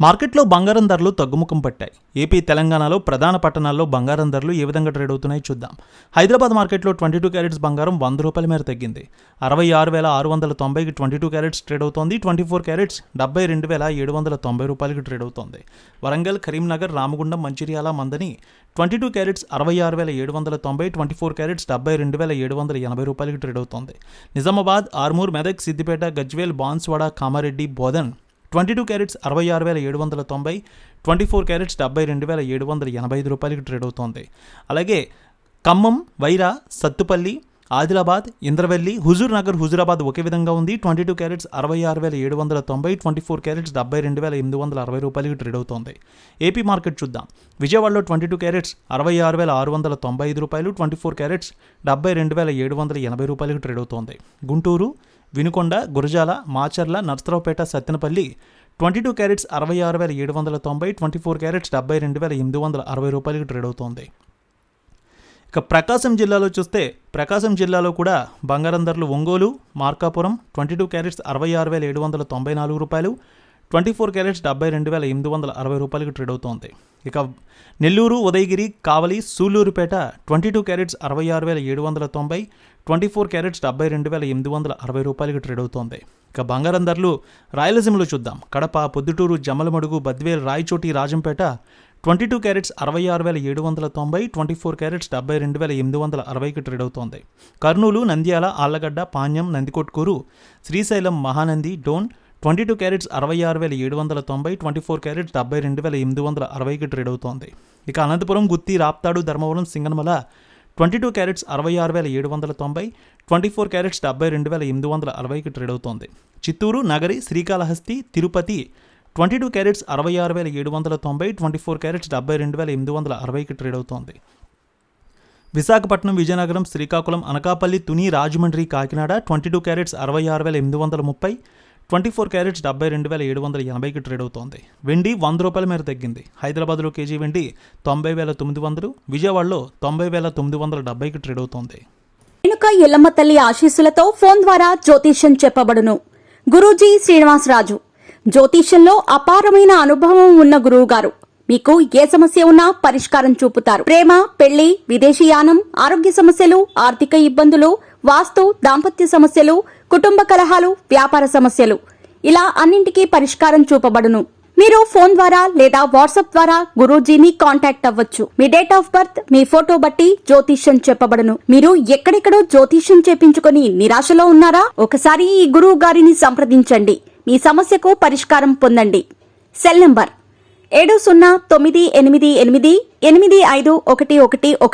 మార్కెట్లో బంగారం ధరలు తగ్గుముఖం పట్టాయి. ఏపీ, తెలంగాణలో ప్రధాన పట్టణాల్లో బంగారం ధరలు ఏ విధంగా ట్రేడ్ అవుతున్నాయో చూద్దాం. హైదరాబాద్ మార్కెట్లో 22 క్యారెట్స్ బంగారం ₹100 మేర తగ్గింది. 66,690కి 22 క్యారెట్స్ ట్రేడ్ అవుతోంది. 24 క్యారెట్స్ ₹72,790కి ట్రేడ్ అవుతోంది. వరంగల్, కరీంనగర్, రామగుండం, మంచిర్యాల, మందని 22 క్యారెట్స్ 66,790, 24 క్యారెట్స్ ₹72,780కి ట్రేడ్ అవుతోంది. నిజామాబాద్, ఆర్మూర్, మెదక్, సిద్దిపేట, గజ్వేల్, బాన్స్వాడ, కామారెడ్డి, బోధన్ 22 క్యారెట్స్ 66,790, 24 క్యారెట్స్ ₹72,785కి ట్రేడ్ అవుతోంది. అలాగే ఖమ్మం, వైరా, సత్తుపల్లి, ఆదిలాబాద్, ఇంద్రవెల్లి, హుజూర్ నగర్, హుజూరాబాద్ ఒకే విధంగా ఉంది. 22 క్యారెట్స్ 66,790, 24 క్యారెట్స్ ₹72,860కి ట్రేడ్ అవుతోంది. ఏపీ మార్కెట్ చూద్దాం. విజయవాడలో 22 క్యారెట్స్ ₹66,695, 24 క్యారెట్స్ ₹72,780కి ట్రేడ్ అవుతోంది. గుంటూరు, వినుకొండ, గురజాల, మాచర్ల, నర్సరావుపేట, సత్తెనపల్లి 22 క్యారెట్స్ ₹66,790, 24 క్యారెట్స్ ₹72,860కి ట్రేడ్ అవుతోంది. ఇక ప్రకాశం జిల్లాలో చూస్తే, ప్రకాశం జిల్లాలో కూడా బంగారం ధరలు ఒంగోలు, మార్కాపురం 22 క్యారెట్స్ ₹66,794, 24 క్యారెట్స్ ₹72,860కి ట్రేడ్ అవుతోంది. ఇక నెల్లూరు, ఉదయగిరి, కావలి, సూళ్లూరుపేట 22 క్యారెట్స్ ₹66,790, 24 క్యారెట్స్ ₹72,860కి ట్రేడ్ అవుతోంది. ఇక బంగారం ధరలు రాయలసీమలో చూద్దాం. కడప, పొద్దుటూరు, జమ్మలమడుగు, బద్వేల్, రాయచోటి, రాజంపేట 22 క్యారెట్స్ ₹66,790, 24 క్యారెట్స్ ₹72,860కి ట్రేడ్ అవుతోంది. కర్నూలు, నంద్యాల, ఆళ్లగడ్డ, పాణ్యం, నందికొట్కూరు, శ్రీశైలం, మహానంది, డోన్ 22 క్యారెట్స్ ₹66,790, 24 క్యారెట్స్ ₹72,860కి ట్రేడ్ అవుతోంది. ఇక అనంతపురం, గుత్తి, రాప్తాడు, ధర్మవరం, సింగనమల 22 క్యారెట్స్ ₹66,790, 24 క్యారెట్స్ ₹72,860కి ట్రేడ్ అవుతోంది. చిత్తూరు, నగరి, శ్రీకాళహస్తి, తిరుపతి 22 క్యారెట్స్ ₹66,790, 24 క్యారెట్స్ ₹72,860కి ట్రేడ్ అవుతోంది. విశాఖపట్నం, విజయనగరం, శ్రీకాకుళం, అనకాపల్లి, తుని, రాజమండ్రి, కాకినాడ 22 క్యారెట్స్ ₹66,830, 24 క్యారెట్స్ ₹72,780కి ట్రేడ్ అవుతోంది. వెండి ₹100 మేర తగ్గింది. హైదరాబాద్లో కేజీ వెండి 90,900, విజయవాడలో 90,970కి ట్రేడ్ అవుతోంది. రేణుక ఎల్లమ్మ తల్లి ఆశీస్సులతో ఫోన్ ద్వారా జ్యోతిష్యం చెప్పబడును. గురూజీ శ్రీనివాసరాజు జ్యోతిష్యంలో అపారమైన అనుభవం ఉన్న గురువు గారు మీకు ఏ సమస్య ఉన్నా పరిష్కారం చూపుతారు. ప్రేమ, పెళ్లి, విదేశీయానం, ఆరోగ్య సమస్యలు, ఆర్థిక ఇబ్బందులు, వాస్తు, దాంపత్య సమస్యలు, కుటుంబ కలహాలు, వ్యాపార సమస్యలు ఇలా అన్నింటికీ పరిష్కారం చూపబడును. మీరు ఫోన్ ద్వారా లేదా వాట్సాప్ ద్వారా గురూజీని కాంటాక్ట్ అవ్వచ్చు. మీ డేట్ ఆఫ్ బర్త్, మీ ఫోటో బట్టి జ్యోతిష్యం చెప్పబడును. మీరు ఎక్కడెక్కడో జ్యోతిష్యం చేపించుకొని నిరాశలో ఉన్నారా? ఒకసారి ఈ గురువు గారిని సంప్రదించండి. మీ సమస్యకు పరిష్కారం పొందండి. Cell number 7098888511